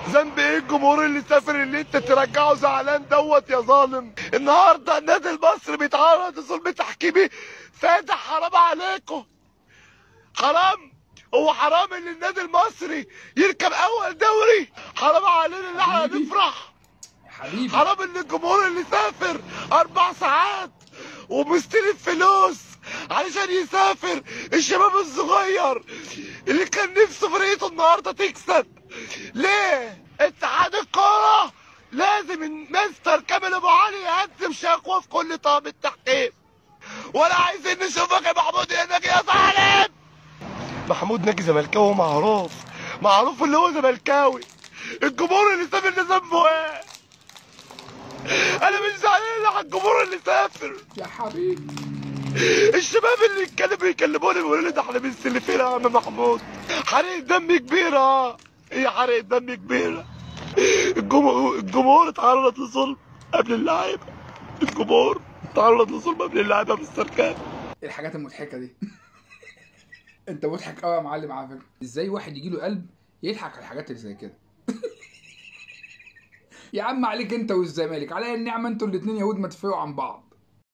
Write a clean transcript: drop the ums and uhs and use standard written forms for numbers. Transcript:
ذنب ايه الجمهور اللي سافر اللي انت ترجعه زعلان دوت يا ظالم؟ النهارده النادي المصري بيتعرض لظلم تحكيمي فاتح. حرام عليكم، حرام. هو حرام ان النادي المصري يركب اول دوري؟ حرام علينا ان احنا حبيبي نفرح. حبيبي حرام ان الجمهور اللي سافر 4 ساعات ومستلف فلوس علشان يسافر، الشباب الصغير اللي كان نفسه فرقته النهارده تكسب. ليه؟ اتحاد الكوره لازم المستر كامل ابو علي يقدم شكوى في كل طاقم التحكيم. ولا عايزين نشوفك يا محمود يا ناجي يا ظالم. محمود ناجي زملكاوي معروف، معروف اللي هو زملكاوي. الجمهور اللي سافر ده ذنبه ايه؟ انا مش زعلان على الجمهور اللي سافر. يا حبيبي. الشباب اللي بيكلموني بيقولوا لي ده احنا مستلفين يا عم محمود. حرقة دم كبيرة، هي حرقة دم كبيرة. الجمهور اتعرض لظلم قبل اللعيبة. الجمهور اتعرض لظلم قبل اللعيبة بالسركان. ايه الحاجات المضحكه دي؟ انت مضحك قوي يا معلم على فكره. ازاي واحد يجي له قلب يضحك على الحاجات اللي زي كده؟ يا عم عليك انت والزمالك، عليا النعمه انتوا الاتنين يهود ما تفرقوا عن بعض.